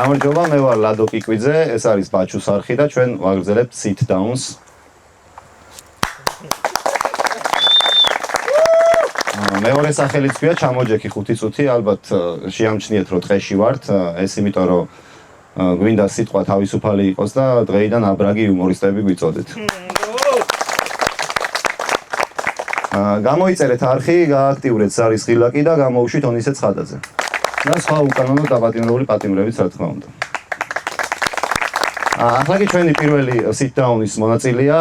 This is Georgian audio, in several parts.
გამარჯობა, მე ვარ ლადო კიკვიძე, ეს არის ბაჩუს არხი და ჩვენ ვაგრძელებთ sit downs. მეორე სახელიც ქვია ჩამოჯექი 5 წუთი, ალბათ შეამჩნიეთ რომ დღეში ვართ, ეს იმიტომ რომ გვინდა სიტყვა თავისუფალი იყოს და დღეიდან აბრაგი იუმორისტები გვიწოდეთ. გამოიწერეთ არხი, გააქტიურეთ სარის ღილაკი და გამოუშვით ონისე ცხადაძე. და სხვა უკანონო დაპატიმრებული პატიმრებიც რა თქმა უნდა. ახლა კი ჩვენი პირველი sit down-ის მონაწილეა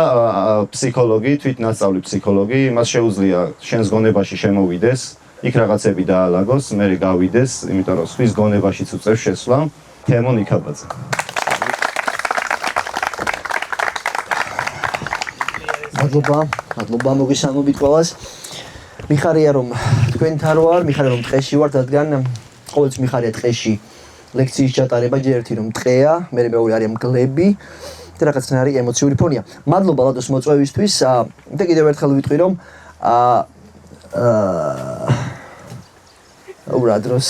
ფსიქოლოგი, თვითნასწავლი ფსიქოლოგი, მას შეუძლია შენს გონებაში შემოვიდეს, იქ რაღაცები დაალაგოს, მე გავიდეს, იმიტომ რომ სხვის გონებაშიც უწევს შესვლა. თემო ნიკაბაძე. მადლობა მოგესალმებით ყველას. მიხარია რომ თქვენთან ვარ, მიხარია რომ ტყეში ვარ, რადგან ყოველთვის მიხარია ტყეში ლექციის ჩატარება, ჯერ ერთი რომ ტყეა, მე მეორე არის მგლები და რაღაცნაირი ემოციური ფონია. მადლობა ლადოს მოწვევისთვის და კიდევ ერთხელ ვიტყვი რომ ურა დროს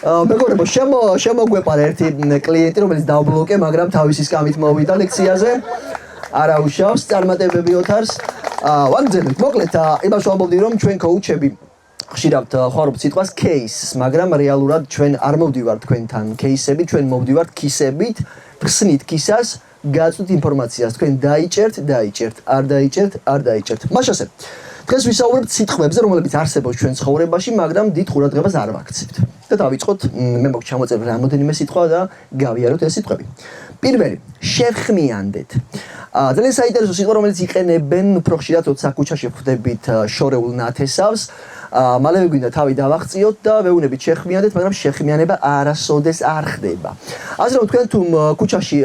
მეგობრებო, შემოგვეპარა ერთი კლიენტი, რომელიც დავბლოკე, მაგრამ თავისი სკამით მოვიდა ლექციაზე. არა უშავს წარმატებები ოთარს. ვაგრძელებთ. მოკლედ, იმას ვამბობდი, რომ ჩვენ კოუჩები ხშირად ხوارობთ სიტყვას case-ს, მაგრამ რეალურად ჩვენ არ მოვდივართ თქვენთან case-ებით, ჩვენ მოვდივართ კისებით, ხსნით კისას, გაწვით ინფორმაციას, თქვენ დაიჭერთ, არ დაიჭერთ. მაშასე. დღეს ვისაუბრებთ სიტყვებზე, რომლებიც არსებობს ჩვენ ცხოვრებაში, მაგრამ დიდ ყურადღებას არ ვაქცევთ. და დავიწყოთ, მე მოგ ჩამოწერთ რამოდენიმე სიტყვა და გავიაროთ ეს სიტყვები. პირველი, შევხმიანდეთ. ძალიან საინტერესო სიტყვა, რომელიც იყენებენ უფრო ხშირად, როცა ქუჩაში ხვდებით შორეულ ნათესავს. მალევე გვინდა თავი დავახციოთ და ვეუბნებით შეხმიანდეთ, მაგრამ შეხმიანება არასოდეს არ ხდება. ასე რომ თქვენ თუ ქუჩაში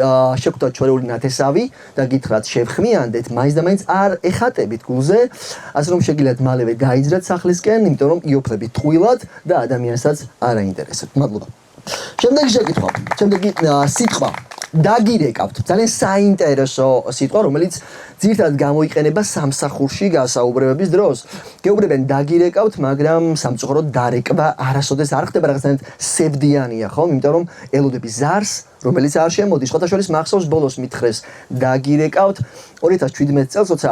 შეგხვდათ შორეული ნათესავი და გითხრათ შევხმიანდეთ, მაინც და მაინც არ ეხატებით გულზე, ასე რომ შეგიძლიათ მალევე გაიძრათ სახლისკენ, იმიტომ რომ იოფლებით ტყუილად და ადამიანსაც არ აინტერესებთ. მადლობა. შემდეგი შეკითხვა, შემდეგი სიტყვა. დაგირეკავთ. ძალიან საინტერესო სიტყვა, რომელიც ძირითადად გამოიყენება სამსახურში გასაუბრებების დროს. გეუბნებიან დაგირეკავთ, მაგრამ სამწუხაროდ დარეკვა არასოდეს არ ხდება, რაღაცნაირად სევდიანია, ხო? იმიტომ რომ ელოდები ზარს, რომელიც არ შემოდის. ხოთაშორის მახსოვს ბოლოს მითხრეს დაგირეკავთ 2017 წელს, როცა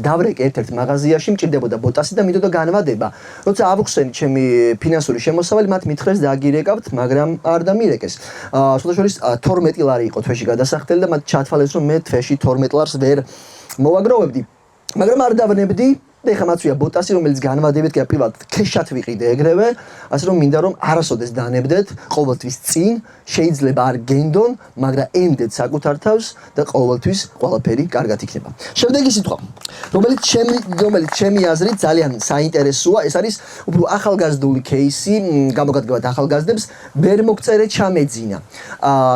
დავრეკე ერთ-ერთ მაღაზიაში, მჭირდებოდა ბოტასი და მინდოდა განვადება. როცა ავუხსენი ჩემი ფინანსური შემოსავალი, მათ მითხრეს დაგირეკავთ, მაგრამ არ დამირეკეს. ხოთაშორის 12 ლარი იყო თვეში გადასახდელი და მათ ჩათვალეს, რომ მე თვეში 12 ლარს ვერ მოვაგროვებდი. მაგრამ არ დავნებდი. და ეხლა მაწვია ბოტასი, რომელიც განვადებით კი პირველად ქეშად ვიყიდე ეგრევე, ასე რომ მინდა რომ არასოდეს დანებდეთ, ყოველთვის წინ, შეიძლება არ გენდონ, მაგრამ ენდეთ საკუთარ თავს და ყოველთვის ყველაფერი კარგად იქნება. შემდეგი სიტყვა, რომელიც ჩემი აზრით ძალიან საინტერესოა, ეს არის უფრო ახალგაზრდული кейსი, გამოგადგებათ ახალგაზრდებს, ვერ მოგწერე ჩამეძინა.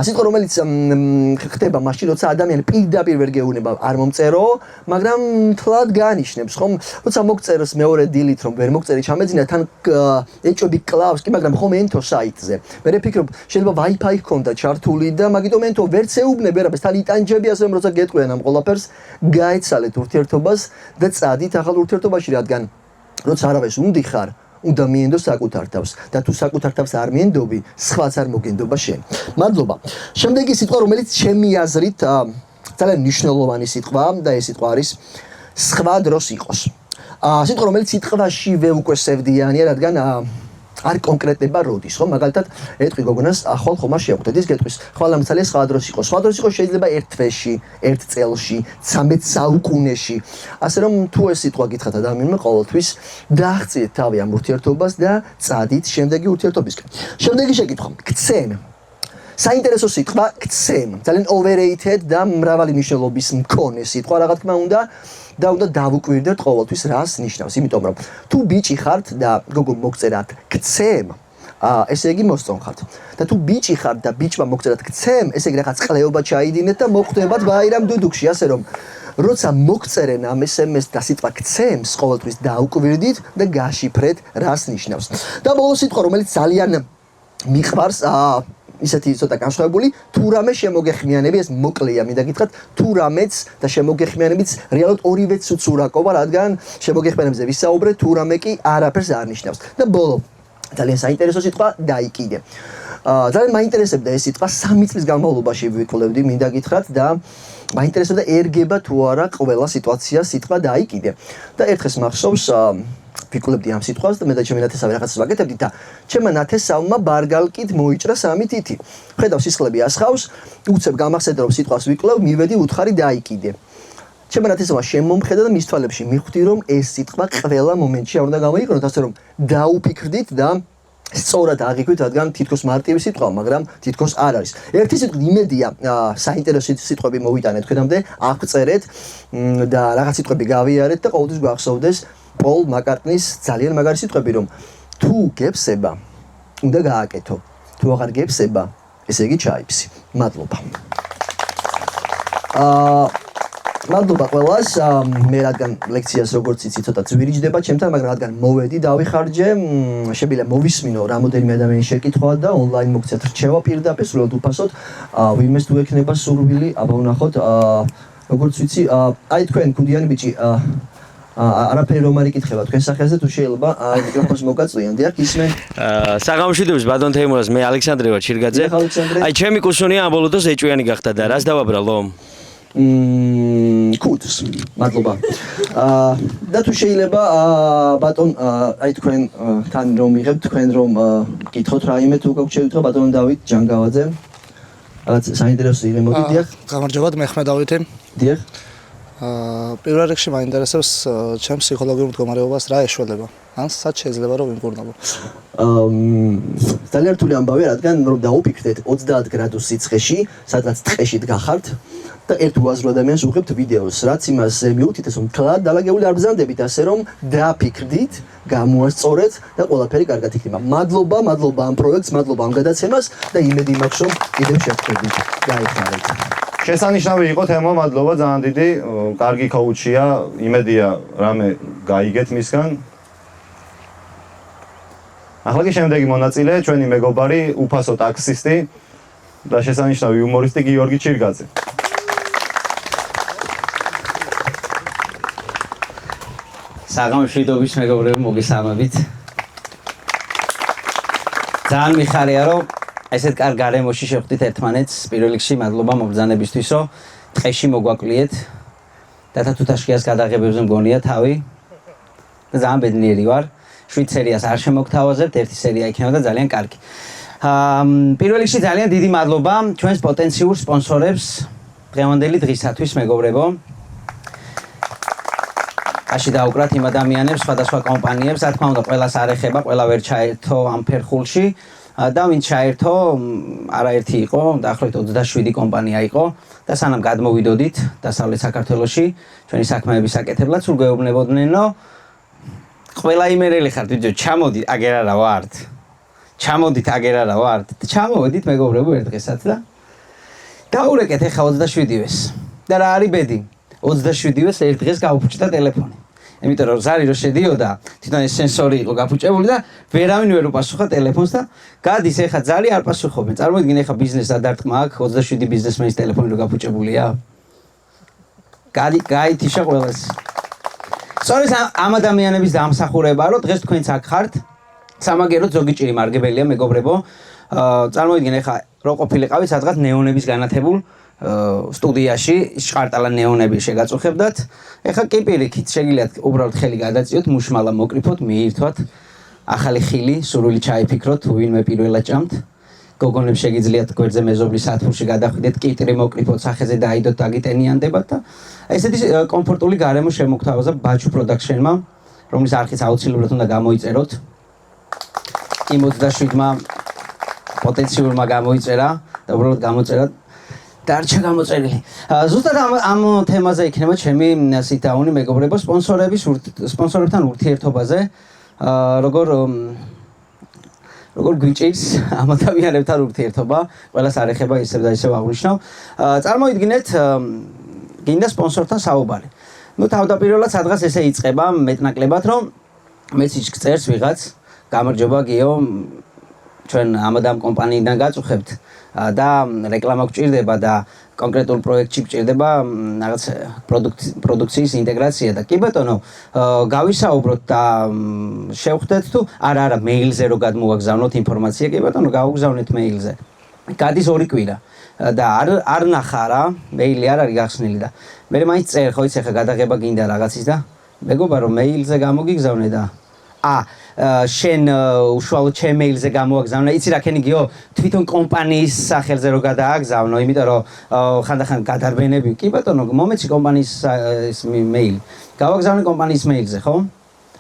სიტყვა, რომელიც ხდება მაშინ, როცა ადამიანი პირდაპირ ვერ გეუბნება არ მომწერო, მაგრამ თლად გაანიშნებს, ხომ? როცა მოგწერს მეორე დილით რომ ვერ მოგწერი ჩამეძინა, თან ეჭვები კლავს კი, მაგრამ ხომ ენთო საიტზე. მე ვფიქრობ, შეიძლება Wi-Fi ჰქონდა ჩართული და მაგიტომ ენთო ვერც ეუბნები არაფერს, თან იტანჯები, ასე რომ როცა გეტყვიან ამ ყველაფერს, გაეცალეთ ურთიერთობას და წადით ახალ ურთიერთობაში, რადგან როცა არავის უნდიხარ, უნდა მიენდო საკუთარ თავს და თუ საკუთარ თავს არ მიენდობი, სხვაც არ მოგენდობა შენ. მადლობა. შემდეგი სიტყვა, რომელიც ჩემი აზრით ძალიან მნიშვნელოვანი სიტყვა და ეს სიტყვა არის სხვა დროს იყოს. სიტყვა, რომელიც სიტყვაშივე უკვე სევდიანია, რადგან არ კონკრეტება როდის, ხო? მაგალითად, ეტყვი გოგონას, ახალ ხომ არ შეხვდეთ, ის გეტყვის, ხვალამცალია სხვა დროს იყოს. სხვა დროს იყოს შეიძლება ერთ თვეში, ერთ წელში, 13 საუკუნეში. ასე რომ თუ ეს სიტყვა გითხრათ ადამიანმა, ყოველთვის დააღწიეთ თავი ამ ურთიერთობას და წადით შემდეგი ურთიერთობისკენ. შემდეგი შეკითხვა, ქცენ. საინტერესო სიტყვა, ქცენ. ძალიან overrated და მრავალი მნიშვნელობის მქონე სიტყვა, რა თქმა უნდა. და უნდა დავუკვირდეთ ყოველთვის რას ნიშნავს, იმიტომ რომ თუ ბიჭი ხართ და გოგო მოგწერათ ქცემ, ესე იგი მოსწონხართ. და თუ ბიჭი ხართ და ბიჭმა მოგწერათ ქცემ, ესე იგი რაღაც ყლეობა ჩაიდინეთ და მოხვდებათ ბაირამ დუდუქში, ასე რომ როცა მოგწერენ ამ SMS და სიტყვა ქცემს, ყოველთვის დაუკვირდით და გაშიფრეთ რას ნიშნავს. და ბოლო სიტყვა, რომელიც ძალიან მიყვარს, ისეთი ცოტა განსხვავებული, თუ რამე შემოგეხმიანები, ეს მოკლეა, მინდა გითხრათ, თუ რამეც და შემოგეხმიანებიც რეალურად ორივეც უცურაკობა, რადგან შემოგეხმიანებზე ვისაუბრეთ, თუ რამე კი არაფერს არ ნიშნავს. და ბოლო, ძალიან საინტერესო სიტყვა, დაიკიდე. ძალიან მაინტერესებდა ეს სიტყვა 3 წლის განმავლობაში ვიკვლევდი, მინდა გითხრათ და მაინტერესებდა ერგება თუ არა ყველა სიტუაცია სიტყვა დაიკიდე. და ერთხელ მახსოვს ვიკვლევდი ამ სიტყვას და მე და ჩემი ნათესავი რაღაცას ვაკეთებდით და ჩემმა ნათესავმა ბარგალკით მოიჭრა 3 თითი. ხედავ სისხლები ასხავს, უცებ გამახსენდა რომ სიტყვას ვიკვლევ, მივედი უთხარი დაიკიდე. ჩემმა ნათესავმა შემომხედა და მის თვალებში მივხვდი რომ ეს სიტყვა ყველა მომენტში არ უნდა გამოიყენოთ, ასე რომ დაუფიქრდით და სწორად აღიქვით, რადგან თითქოს მარტივი სიტყვა, მაგრამ თითქოს არ არის. ერთი სიტყვით იმედია, საინტერესო სიტყვები მოვიტანეთ თქვენამდე, აღწერეთ და რაღაც სიტყვები გავიარეთ და ყოველთვის გვახსოვდეს პოლ მაკარტნის ძალიან მაგარი სიტყვები, რომ თუ გებსება, უნდა გააკეთო. თუ აღარ გებსება, ესე იგი ჩაიფსი. მადლობა. მადლობა ყველას. მე რადგან ლექციას როგორც იცი ცოტა ძვირიჯდება ჩემთან, მაგრამ რადგან მოვედი დავიხარჯე, შემიძლია მოვისმინო რამოდენიმე ადამიანის შეკითხვა და ონლაინ მოგცეთ რჩევა პირდაპირ სრულად უფასოდ. ვინმეს თუ ექნება სურვილი, აბა ვნახოთ. როგორც ვიცი, აი თქვენ გუდიანი ბიჭი, არაფერი რომ არ იკითხება თქვენ სახელზე, თუ შეიძლება მიკროფონს მოგაწვიან, დიახ, ისმენ. საღამოშვიდობის ბატონ თეიმურაზ, მე ალექსანდრე ვარ ჩირგაძე. აი ჩემი კურსონია ამ ბოლოდოს ეჭვიანი გახდა და რას დავაბრალო? კუდს, მადლობა. და თუ შეიძლება ბატონ, აი თქვენ თან რომ მიღებთ, თქვენ რომ გითხოთ რაიმე თუ გაქვთ შევიტყო ბატონ დავით ჯანგავაძე. რაღაც საინტერესო იღემოდი, დიახ. გამარჯობათ, მე ხმე დავითი. დიახ. პირველ რიგში მაინტერესებს ჩემს ფსიქოლოგიურ მდგომარეობას რა ეშველება. ან სად შეიძლება რომ ვიმკურნალო? ძალიან რთული ამბავია, რადგან რომ დაუფიქრდეთ 30 გრადუს სიცხეში, სადაც ტყეში დგახართ და ერთ უაზრო ადამიანს უღებთ ვიდეოს, რაც იმას მიუთითებს, რომ თლად დალაგებული არ ბრძანდებით, ასე რომ დაფიქრდით, გამოასწორეთ და ყველაფერი კარგად იქნება. მადლობა ამ პროექტს, მადლობა ამ გადაცემას და იმედი მაქვს, რომ კიდევ შევხვდებით. გაიხარეთ. შესანიშნავი იყო თემო, მადლობა ძალიან დიდი. კარგი კოუჩია, იმედია რამე გაიგეთ მისგან. ახლა კი შემდეგი მონაწილე, ჩვენი მეგობარი, უფასო ტაქსისტი და შესანიშნავი იუმორისტი გიორგი ჩირგაძე. საღამოშვიდობის მეგობრებო, მოგესალმებით. ძალიან მიხარია, რომ ესეთ კარგ გარემოში შევხვდით ერთმანეთს. პირველ რიგში მადლობა მობრძანებისთვის, რომ ტყეში მოგვაკლიეთ. და თუ თაშკიას გადაღებებზე მგონია თავი და ძალიან ბედნიერი ვარ. 7 სერიას არ შემოგთავაზებთ, ერთი სერია იქნება და ძალიან კარგი. პირველ რიგში ძალიან დიდი მადლობა ჩვენს პოტენციურ სპონსორებს დღევანდელი დღისათვის, მეგობრებო. აში დაუკრათ იმ ადამიანებს, სხვადასხვა კომპანიებს, რა თქმა უნდა, ყველას არ ეხება, ყველა ვერ ჩაერთო ამ ფერხულში და ვინც ჩაერთო, არაერთი იყო, დაახლოებით 27 კომპანია იყო და სანამ გადმოვიდოდით დასავლეთ საქართველოში, ჩვენი საქმეების საკეთებლად სულ გვეუბნებოდნენ, რომ ყველა იმერელი ხართ, ბიჭო, ჩამოდით, აგერ არა ვართ. ჩამოდით, აგერ არა ვართ. ჩამოვედით, მეგობრებო, ერთ დღესაც და დაურეკეთ ახლა 27-ვეს. და რა არის ბედი? 27-ვეს ერთ დღეს გაუფუჭდა ტელეფონი. იმიტომ რომ ზარი რო შედიოდა, თვითონ ეს სენსორი იყო გაფუჭებული და ვერავინ ვერ უპასუხა ტელეფონს და გადის ახლა ზარი არ პასუხობენ. წარმოიდგინე ახლა ბიზნეს დადარტყმა აქვს, 27 ბიზნესმენის ტელეფონი რო გაფუჭებულია. გაითიშა ყველას. სწორედ ამ ადამიანების დამსახურებაა, რომ დღეს თქვენც აქ ხართ. სამაგეროდ ზოგი ჭირი მარგებელია, მეგობრებო. წარმოიდგინე ახლა რო ყოფილიყავით სადღაც ნეონების განათებულ სტუდიაში, შყარტალა ნეონები შეგაწუხებდათ. ეხლა კი პირიქით შეგიძლიათ უბრალოდ ხელი გადაწიოთ, მუშმალა მოკრიფოთ, მიირთვათ, ახალი ხილი, სურვილი ჩაიფიქროთ, თუ ვინმე პირველად ჭამთ. გოგონებს შეგიძლიათ გვერდზე მეზობლის სათბურში გადახვიდეთ, კიტრი მოკრიფოთ, სახეზე დაიდოთ, დაგიტენიანდებათ და ესეთი კომფორტული გარემო შემოგთავაზა ბაჩუ პროდაქშენმა, რომლის არხიც აუცილებლად უნდა გამოიწეროთ. იმ 27-მა პოტენციურმა გამოიწერა და უბრალოდ გამოწერა დარჩა გამოწერილი. ზუსტად ამ თემაზე იქნება ჩემი სიტაუნი, მეგობრებო, სპონსორებთან ურთიერთობაზე, როგორ გვიჭირს ამ ადამიანებთან ურთიერთობა, ყველას არ ეხება ისევ და ისევ აღვნიშნავ. წარმოიდგინეთ, გინდა სპონსორთან საუბარი. ნუ თავდაპირველად სადღაც ესე იწყება მეტნაკლებად, რომ მესიჯს წერს ვიღაც, გამარჯობა გიო, ჩვენ ამადამ კომპანიიდან გაწუხებთ და რეკლამა გჭირდება და კონკრეტულ პროექტში გჭირდება რაღაც პროდუქციის ინტეგრაცია და კი ბატონო გავისაუბროთ და შევხვდეთ თუ არა მეილზე რო გადმოვაგზავნოთ ინფორმაცია კი ბატონო გავუგზავნეთ მეილზე გადის 2 კვირა და არ ნახა რა მეილი არ არის გახსნილი და მე მაინც წერ ხო იცი ხა გადაღება გინდა რაღაცის და მეგობრებო რომ მეილზე გამოგიგზავნე და შენ უშუალოდ ჩემ მეილზე გამოაგზავნე იცი რა ქენიგიო თვითონ კომპანიის სახელზე რო გადააგზავნო იმიტომ რომ ხანდახან გადარბენები კი ბატონო მომეცი კომპანიის მეილი გავაგზავნე კომპანიის მეილზე ხო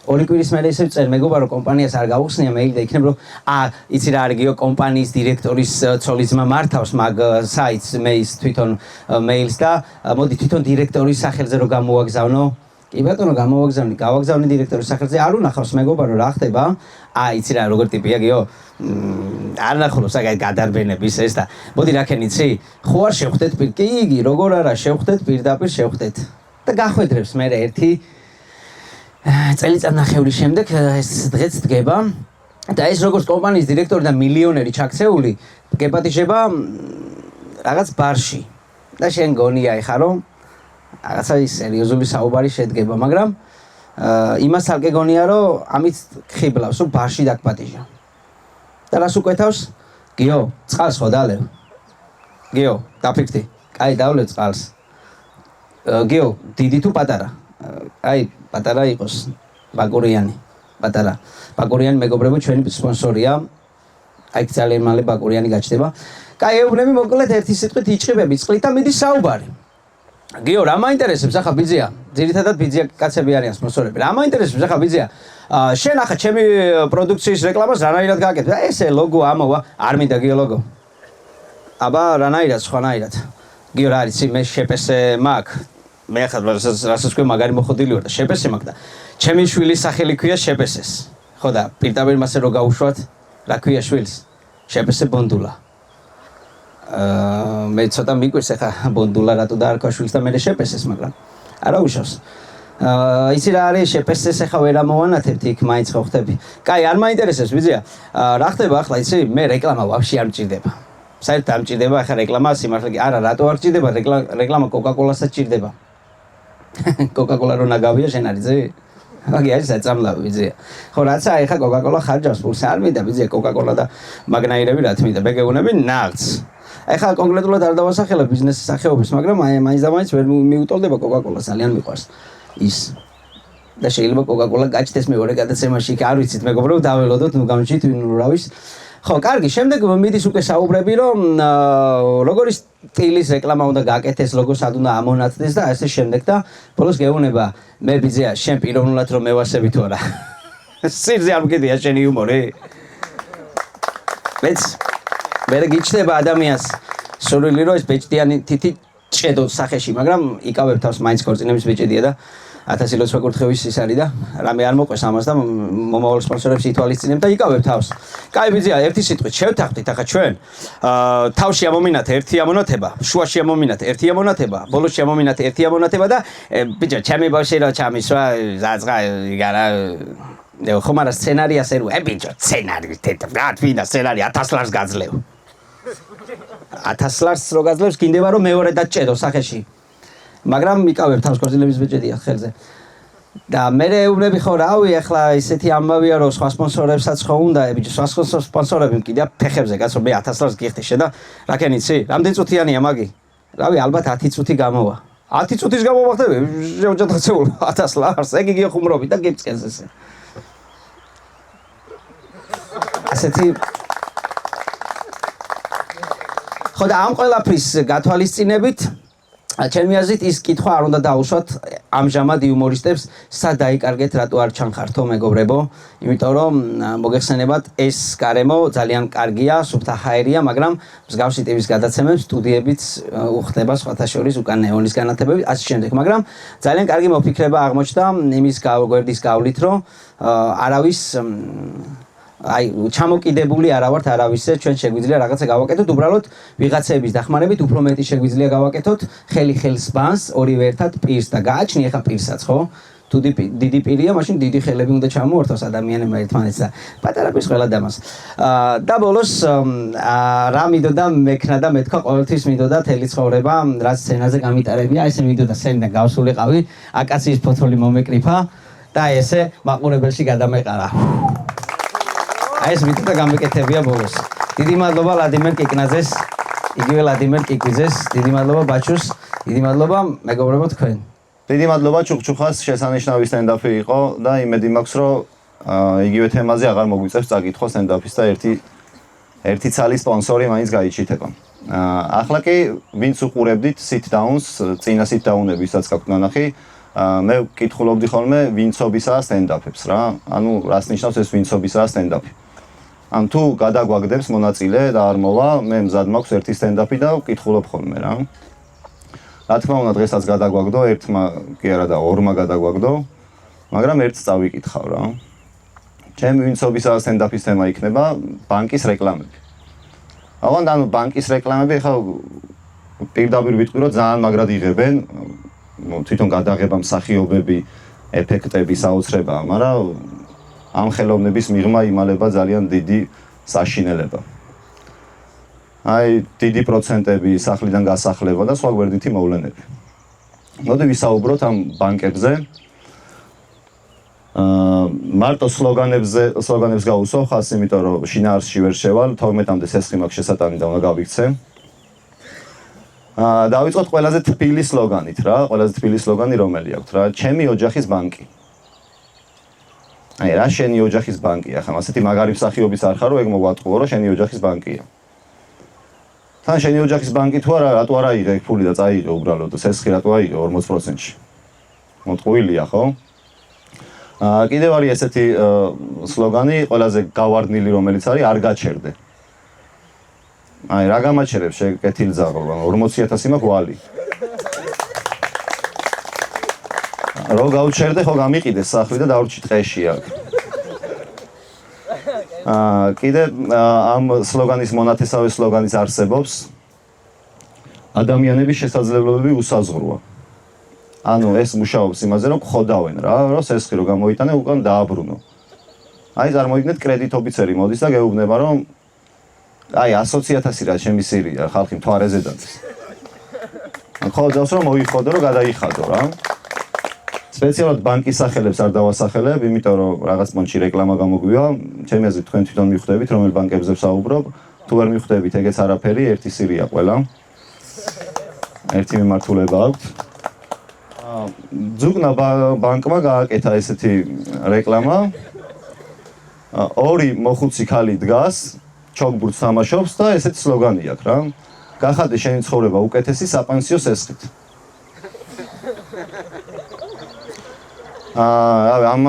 2 კვირის მერე ისევ წერ მეგობარო კომპანიას არ გაუხსნია მეილი და იქნებ რომ იცი რა არიგიო კომპანიის დირექტორის ცოლისმა მართავს მაგ საიტს მეილს თვითონ მეილს და მოდი თვითონ დირექტორის სახელზე რო გამოაგზავნო კი ბატონო გავაგზავნე დირექტორის სახელზე არ უნახავს მეგობარო რა ხდება იცი რა როგორ ტიპია გიო არ ნახულობს აგ გადარბენების ეს და მოდი რა ქენიცი ხო არ შევხვდეთ კი როგორ არა შევხვდეთ პირდაპირ შევხვდეთ და გახვედრებს მე ერთი წელიწადნახევრის შემდეგ ეს დღეც დგება და ეს როგორც კომპანიის დირექტორი და მილიონერი ჩაქცეული გეპატიჟება რაღაც ბარში და შენ გონია ეხა რომ რაღაცა ის სერიოზული საუბარი შედგება მაგრამ იმას არ გეგონია რომ ამით ხიბლავს რომ ბარში დაგპატიჟა და რას უკვეთავს გიო წყალს ხო დალევ გიო დაფიქრდი კაი დავლევ წყალს გიო დიდი თუ პატარა აი პატარა იყოს ბაკურიანი პატარა ბაკურიანი მეგობრებო ჩვენი სპონსორია აი ძალიან მალე ბაკურიანი გაჩნდება კაი ეუბნები მოკლედ ერთი სიტყვით იჭრებები წყლით და მიდის საუბარი გიო რა მაინტერესებს ახლა ბიძია ძირითადად ბიძია კაცები არიან სპონსორები რა მაინტერესებს ახლა ბიძია შენ ახლა ჩემი პროდუქციის რეკლამას რანაირად გააკეთებ ესე ლოგო ამოვა არ მინდა გიო ლოგო აბა რანაირად სხვანაირად გიო რა არის მე შეპესე მაქვს მე ახლა რასაც ქვია მაგარი მოხდილი ვარ და შეპესე მაქვს და ჩემი შვილის სახელი ქვია შეპესეს ხო და პირდაპირ მასე რო გავუშვათ რა ქვია შვილს შეპესე ბონდულა მე ცოტა მიკვირს ახლა ბონდულა რატო დაარქვა შვილს და მე შეპესეს მაგრამ არა უშავს იცი რა არის შეპესეს ახლა ვერ ამოვანათებთ იქ მაინც ხო ხდები კაი არ მაინტერესებს ბიძია რა ხდება ახლა იცი მე რეკლამა ვაფშე არ მჭირდება საერთოდ არ მჭირდება ახლა რეკლამა სიმართლე არა რატო არ მჭირდება რეკლამა კოკაკოლასაც მჭირდება კოკაკოლა რო ნაგავია შენ არ იცი აგი არის საწამლავი ბიძია ხო რაცა ახლა კოკაკოლა ხარჯავს ფულს არ მინდა ბიძია კოკაკოლა და მაგნაირები რა თქმა უნდა ბეგეუნები ნაღს ახლა კონკრეტულად არ დავასახელებ ბიზნესის სახეობის მაგრამ მაინც და მაინც ვერ მიუტოლდება კოკაკოლა ძალიან მიყვარს ის და შეიძლება კოკაკოლა გაჩნდეს მეორე გადაცემაში კი არ ვიცით მეგობრებო დაველოდოთ ნუ გამჩით რა ვის ხო კარგი შემდეგ მიდის უკვე საუბრები რომ როგორი სტილის რეკლამა უნდა გააკეთეს როგორ სად უნდა ამონათდეს და ასე შემდეგ და ბოლოს გეუბნება მე ბიძია შენ პიროვნულად რომ მევასები თუ არა სირზე არ მგედია შენი იუმორი მეც მე გიჩნდება ადამიანს სურვილი რომ ეს ბეჭდიანი თითი ჭედოთ სახეში მაგრამ იკავებ თავს მაინც ქორწინების ბეჭედია და 1000 ლოცვა კურთხევის ის არის და რამე არ მოყვეს ამას და მომავალ სპონსორებს ითვალისწინებ და იკავებ თავს. კაი ბიძია, ერთი სიტყვით შევთანხმდით ახლა ჩვენ. თავში ამომინათ ერთი ამონათება, შუაში ამომინათ ერთი ამონათება, ბოლოსში ამომინათ ერთი ამონათება და ბიჭო, ჩემი ბავშვი რა ჩამისვა, ზაძღა იგარა ხომ არა სცენარია სერუ, ბიჭო, სცენარი თვითონ სცენარი 1000 ლარს გაძლევ. 1000 ლარს რო გაძლევს, გინდება რომ მეორე დაჭედო სახეში. მაგრამ მიკავებ თავს ქორწინების ბეჭედია ხელზე. და მე ეუბნები ხო რავი, ახლა ისეთი ამბავია რომ სხვა სპონსორებსაც ხო უნდა, ბიჭო, სხვა სპონსორები მკიდია ფეხებზე, კაცო, მე 1000 ლარს გიხდი შენ და რა ქენიცი? რამდენი წუთიანია მაგი? რავი, ალბათ 10 წუთი გამოვა. 10 წუთის გამოვახდები, შეუჯადღაცეულ 1000 ლარს, ეგ იგივე ხუმრობი და გიფწკენს ესე. ასეთი ხო და ამ ყველაფრის გათვალისწინებით ჩემი აზრით ის კითხვა არ უნდა დაუშვათ ამჟამად იუმორისტებს სად დაიკარგეთ რატო არ ჩანხართო მეგობრებო იმიტომ რომ მოგეხსენებათ ეს გარემო ძალიან კარგია სუფთა ჰაერია მაგრამ მსგავსი ტიპის გადაცემებს სტუდიებიც უხდება სხვათა შორის უკან ნეონის განათებები ასე შემდეგ მაგრამ ძალიან კარგი მოფიქრება აღმოჩნდა იმის გვერდის გავლით რომ არავის აი ჩამოკიდებული არა ვართ არავისზე ჩვენ შეგვიძლია რაღაცა გავაკეთოთ უბრალოდ ვიღაცების დახმარებით უფრო მეტი შეგვიძლია გავაკეთოთ ხელი ხელს ბანს ორივე ერთად პირს და გააჩნი ახლა პირსაც ხო დიდი პირია, მაშინ დიდი ხელები უნდა ჩამოართოს ადამიანებმა ერთმანეთს და პატარაკვის ყველა დამას. და ბოლოს რა მინდოდა მექნა და მეთქვა ყოველთვის მინდოდა თელი ცხოვრება, რაც სცენაზე გამიტარებია, ესე მინდოდა სცენიდან გავსულიყავი, აკაციის ფოთოლი მომეკრიფა და ესე მაყურებელში გადამეყარა. აი ეს მინდოდა გამეკეთებია ბოლოს. დიდი მადლობა ლადიმერ კიკნაძეს, იგივე ლადიმერ კიკვიძეს, დიდი მადლობა ბაჩუს, დიდი მადლობა მეგობრებო თქვენ. დიდი მადლობა ჩუქჩუხას, შესანიშნავი სტენდაპი იყო და იმედი მაქვს, რომ იგივე თემაზე აღარ მოგვიწევს წაკითხვა სტენდაპის და ერთი ცალი სპონსორი მაინც გაიჩიტება. ახლა კი ვინც უყურებდით sit downs, წინა sit down-ები, ვისაც გაქვთ ნანახი, მე ვკითხულობდი ხოლმე ვინცობისაა სტენდაპებს რა. ანუ რას ნიშნავს ეს ვინცობისაა სტენდაპი? ან თუ გადაგვაგდებს მონაწილე და არ მოვა, მე მზად მაქვს ერთი სტენდაპი და ვკითხულობ ხოლმე რა. რა თქმა უნდა დღესაც გადაგვაგდო, ერთმა კი არა და ორმა გადაგვაგდო, მაგრამ ერთს წავიკითხავ რა. ჩემი ვინცობისაა სტენდაპის თემა იქნება ბანკის რეკლამები. ანუ ბანკის რეკლამები ხა პირდაპირ ვიტყვი რომ ძალიან მაგრად იღებენ, თვითონ გადაღება, მსახიობები, ეფექტები საოცრებაა, მაგრამ ამ ხელოვნების მიღმა იმალება ძალიან დიდი საშინელება. აი დიდი პროცენტები სახლიდან გასახლება და სხვა გვერდითი მოვლენები. მოდი ვისაუბროთ ამ ბანკებზე. მარტო სლოგანებს გავუსვავ ხას, იმიტომ რომ შინაარსში ვერ შევალ, 12-მდე სესხი მაქვს შესატანი და უნდა გავიქცე. დავიწყოთ ყველაზე თბილი სლოგანით რა, ყველაზე თბილი სლოგანი რომელი აქვს რა, ჩემი ოჯახის ბანკი. აი რა შენი ოჯახის ბანკია, ხომ ასეთი მაგარი მსახიობის არ ხარო, ეგ მოვატყუო რომ შენი ოჯახის ბანკია. თან შენი ოჯახის ბანკი თუ არა, რატო არ აიღე ეგ ფული და წაიღე უბრალოდ, სესხი რატო აიღე 40%-ში. მოტყუილია ხო? კიდევ არის ესეთი სლოგანი, ყველაზე გავარდნილი რომელიც არის, არ გაჩერდე. აი რა გამაჩერებს შეკეთილი ძაღლობა, 40,000 მაქვს ვალი. რო გავჩერდე, ხო გამიყიდეს სახლი და დავრჩი ტყეში აქ. კიდე ამ სლოგანის მონათესავე სლოგანის არსებობს ადამიანების შესაძლებლობები უსაზღვროა. ანუ ეს მუშაობს იმაზე, რომ გხოდავენ რა, რომ სესხი რო გამოიტანე, უკან დააბრუნო. აი წარმოიდგინეთ კრედიტ ოფიცერი მოდის და გეუბნება, რომ აი 100,000 რა ჩემი სირია, ხალხი მთვარეზე დადის. ხოდავს რომ მოიხოდო, რომ გადაიხადო რა. სპეციალურად ბანკის სახელებს არ დავასახელებ, იმიტომ რომ რაღაც პონჩი რეკლამა გამოგვივა, ჩემი აზრით თქვენ თვითონ მიხვდებით, რომელ ბანკებზე ვსაუბრობ, თუ ვერ მიხვდებით, ეგეც არაფერი, ერთი სირია ყველა. ერთი მიმართულება აქვს. ძუკნა ბანკმა გააკეთა ესეთი რეკლამა. ორი მოხუცი ქალი დგას, ჩოგბურთს თამაშობს და ესეთი სლოგანი აქვს რა. გახადე შენი ცხოვრება უკეთესი საპენსიო სესხით. ამ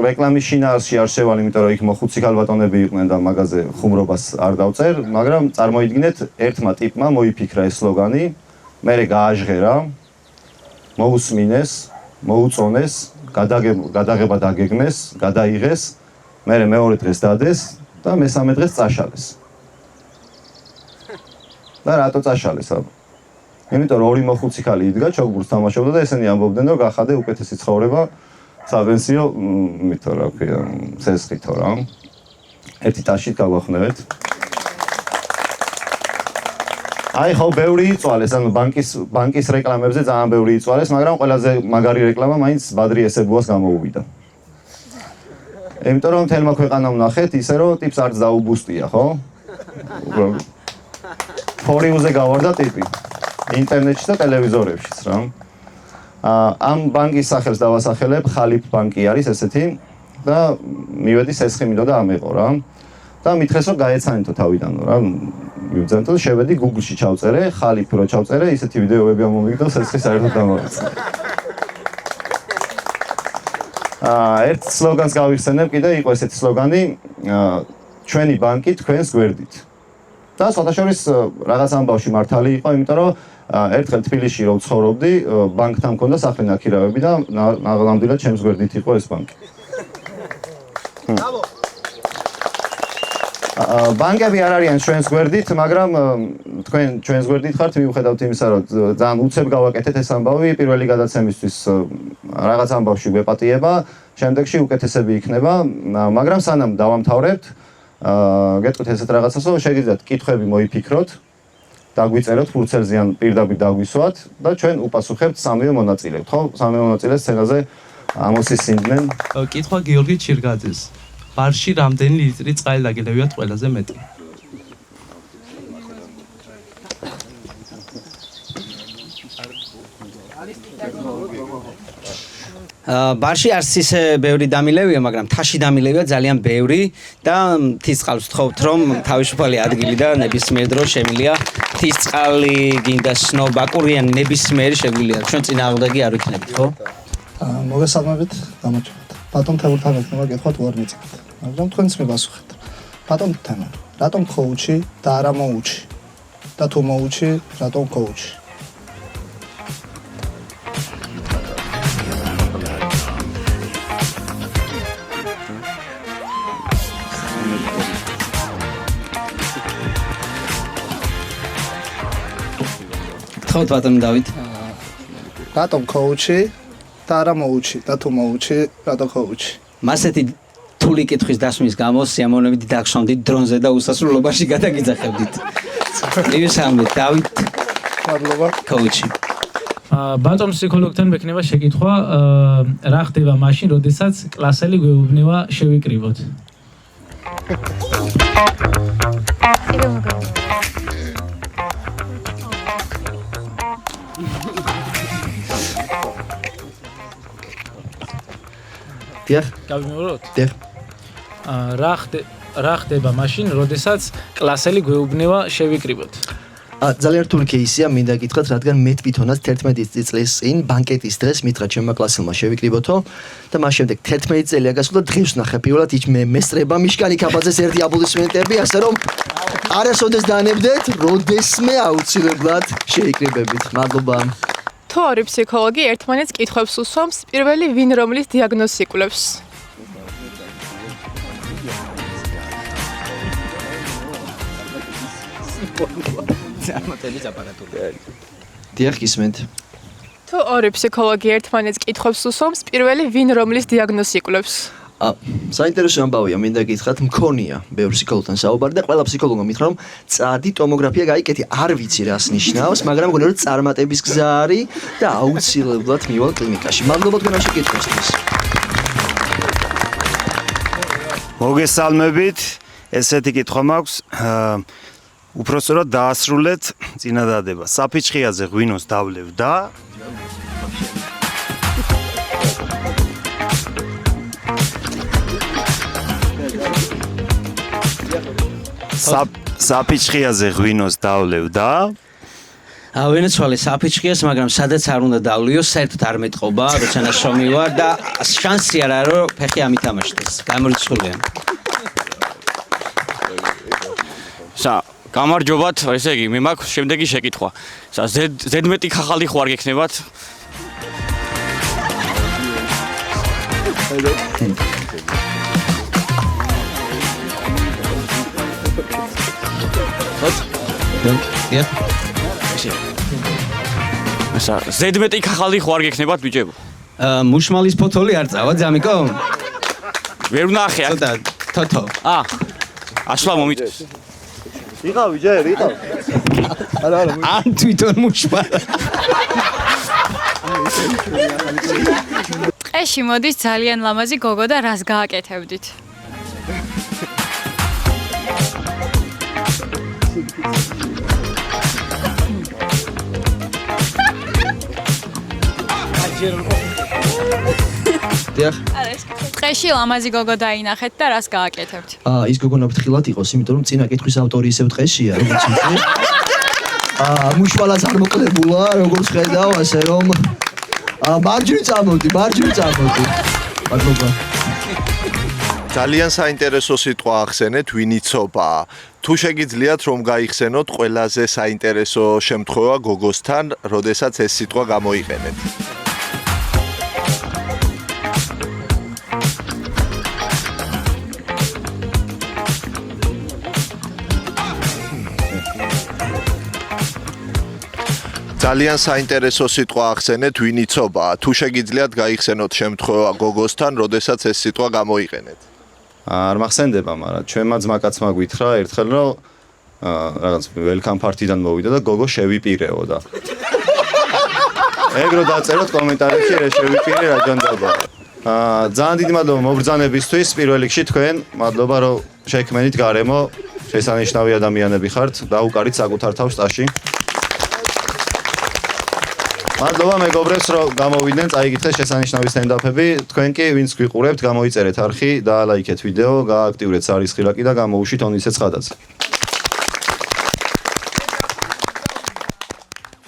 რეკლამის შინაარსში არ შევალ, იმიტომ რომ იქ მოხუცი ქალბატონები იყვნენ და მაგაზე ხუმრობას არ დავწერ, მაგრამ წარმოიდგინეთ, ერთმა ტიპმა მოიფიქრა ეს სლოგანი, მერე გააჟღერა, მოусმინეს, მოუწონეს, გადაღება დაგეგმეს, გადაიღეს, მერე მეორე დღეს დადეს და მესამე დღეს წაშალეს. და რატო წაშალეს? იმიტომ რომ ორი მოხუცი ქალი იდგა, ჩოგბურთს თამაშობდა და ესენი ამბობდნენ, რომ გახადე უკეთესი ცხოვრება საპენსიო, მითო რა ქვია, სესხითო რა. ერთი ტაშით გავახნევეთ. აი ხო, ბევრი იწვალეს, ანუ ბანკის რეკლამებზე ძალიან ბევრი იწვალეს, მაგრამ ყველაზე მაგარი რეკლამა მაინც ბადრი ესებუას გამოუვიდა. იმიტომ რომ თელმა ქვეყანამ ნახეთ, ისე რომ ტიპს არც დაუბუსტია, ხო? ფორიუზე გავარდა ტიპი. ინტერნეტში და ტელევიზორებშიც რა. ამ ბანკის სახელს დავასახელებ, ხალიფ ბანკი არის ესეთი და მივედი სესხი მინდოდა ამეყო რა. და მითხრეს რომ გაეცანეთო თავიდანო რა. მივძანეთ და შევედი Google-ში ჩავწერე, ხალიფ რო ჩავწერე, ისეთი ვიდეოები ამომიგდო სესხი საერთოდ დამოვიწყე. ერთ სლოგანს გავიხსენებ კიდე, იყო ესეთი სლოგანი, ჩვენი ბანკი თქვენს გვერდით. და სხვადასხვა რაღაც ამბავში მართალი იყო, იმიტომ რომ ერთხელ თბილისში რო ვცხოვრობდი, ბანკთან მქონდა სახლი ნაქირავები და ნამდვილად ჩემს გვერდით იყო ეს ბანკი. ბანკები არ არიან ჩვენს გვერდით, მაგრამ თქვენ ჩვენს გვერდით ხართ, მიუხედავთ იმისა, რომ ძალიან უცებ გავაკეთეთ ეს ამბავი, პირველი გადაცემისთვის რაღაც ამბავში გვეპატიება, შემდეგში უკეთესები იქნება, მაგრამ სანამ დავამთავრებთ, გეტყვით ესეთ რაღაცას, რომ შეგიძლიათ კითხვები მოიფიქროთ, დაგვიწეროთ ფურცელზე ან პირდაპირ დაგვისვათ და ჩვენ უპასუხებთ სამივე მონაწილედ, ხო? სამივე მონაწილე სცენაზე ამოსისინდნენ. კითხვა გიორგი ჩირგაძეს. ბარში რამდენი ლიტრი წყალი დაგელებიათ ყველაზე მეტი? ბარში არც ისე ბევრი დამილევია, მაგრამ თაში დამილევია ძალიან ბევრი და მთის წყალს ვთხოვთ, რომ თავისუფალი ადგილი და ნებისმიერ დროს შემილია მთის წყალი, გინდა სნო, ბაკურიან ნებისმიერი შეგვიძლია. ჩვენ წინააღმდეგი არ ვიქნებით, ხო? მოგესალმებით, გამარჯობათ. ბატონ თევრთან ეკნება კითხვა თუ არ მიწევთ. მაგრამ თქვენც მიპასუხეთ. ბატონ თემა, რატომ ქოუჩი და არა მოუჩი? და თუ მოუჩი, რატომ ქოუჩი? გთხოვთ ბატონ დავით. რატომ ქოუჩი და არა მოუჩი? და თუ მოუჩი, რატომ ქოუჩი? მასეთი თული კითხვის დასმის გამო სიამოვნებით დაგშონდით დრონზე და უსასრულობაში გადაგიძახებდით. მივესალმებით დავით. მადლობა. ქოუჩი. ბატონ ფსიქოლოგთან მექნება შეკითხვა, რა ხდება მაშინ, როდესაც კლასელი გვეუბნება შევიკრიბოთ? დიახ. გავიმეოროთ? დიახ. რა ხდება მაშინ, როდესაც კლასელი გვეუბნება შევიკრიბოთ? ძალიან რთული кейსია, მინდა გითხრათ, რადგან მე თვითონაც 11 წლის წინ ბანკეტის დღეს მითხრა ჩემმა კლასელმა შევიკრიბოთო და მას შემდეგ 11 წელია გასულა და დღეს ვნახე პირველად იქ მე მესწრება მიშკანი ქაბაძეს ერთი აპლოდისმენტები, ასე რომ არასოდეს დანებდეთ, როდესმე აუცილებლად შეიკრიბებით. მადლობა. თუ ორი ფსიქოლოგი ერთმანეთს კითხვებს უსვამს, პირველი ვინ რომლის დიაგნოზს იკვლევს? წარმატების აპარატური. დიახ, ისმენთ. თუ ორი ფსიქოლოგი ერთმანეთს კითხვებს უსვამს, პირველი ვინ რომლის დიაგნოზს იკვლევს? საინტერესო ამბავია, მინდა გითხრათ, მქონია ბევრ ფსიქოლოგთან საუბარი და ყველა ფსიქოლოგმა მითხრა, რომ წადი ტომოგრაფია გაიკეთე, არ ვიცი რას ნიშნავს, მაგრამ მგონია რომ წარმატების გზა არის და აუცილებლად მივალ კლინიკაში. მადლობა თქვენ ამ შეკითხვისთვის. მოგესალმებით, ესეთი კითხვა მაქვს. უпростоრად დაასრულეთ წინადადება. საფიჩხიაზე ღვინოს დავლევ და საფიჩხიაზე ღვინოს დავლევ და ვენეცუელის საფიჩხიას, მაგრამ სადაც არ უნდა დავლიო, საერთოდ არ მეტყობა, როცა ნაშრომი ვარ და შანსი არ არის, რომ ფეხი ამითამაშდეს. გამორიცხულია. გამარჯობათ, ესე იგი, მე მაქვს შემდეგი შეკითხვა. ზედმეტი ხახალი ხო არ გექნებათ? ზედმეტი ხახალი ხო არ გექნებათ, ბიჭებო? მუშმალის ფოთოლი არ წავა, ძამიკო? ვერ ვნახე. ცოტა თოთო. ასვლა მომიწეს. იყავი ჯერ, იყავ. ან თვითონ მუშმალა. ტყეში მოდის ძალიან ლამაზი გოგო და რას გააკეთებდით? დიახ. ტყეში ლამაზი გოგო დაინახეთ და რას გააკეთებთ? ის გოგონა ფრთხილად იყოს, იმიტომ რომ წინა კითხვის ავტორი ისევ ტყეშია, როგორც ვიცი. მუშვალას არ მოკლებულა, როგორც ხედავ, ასე რომ მარჯვნივ წამოდი. მადლობა. ძალიან საინტერესო სიტყვა ახსენეთ, ვინიცობა. თუ შეგიძლიათ რომ გაიხსენოთ ყველაზე საინტერესო შემთხვევა გოგოსთან, როდესაც ეს სიტყვა გამოიყენეთ. ძალიან საინტერესო სიტყვა ახსენეთ, ვინ იცობა. თუ შეგიძლიათ გაიხსენოთ შემთხვევა გოგოსთან, როდესაც ეს სიტყვა გამოიყენეთ. არ მახსენდება, მაგრამ ჩვენმა ძმაკაცმა გვითხრა ერთხელ, რომ რაღაც welcome party-დან მოვიდა და გოგო შევიპირეო და ეგ რო დაწეროთ კომენტარებში რა შევიპირე რა ჯანდაბა. ძალიან დიდი მადლობა მობრძანებისთვის პირველ რიგში თქვენ, მადლობა რომ შექმენით გარემო, შესანიშნავი ადამიანები ხართ, დაუკარით საკუთარ თავს ტაში. მადლობა მეგობრებს რომ გამოვიდნენ, წაიკითხეთ შესანიშნავი სტენდაფები, თქვენ კი ვინც გვიყურებთ, გამოიწერეთ არხი, დაალაიქეთ ვიდეო, გააქტიურეთ სარისხი ლაკი და გამოუშვით 20 ცხადაც.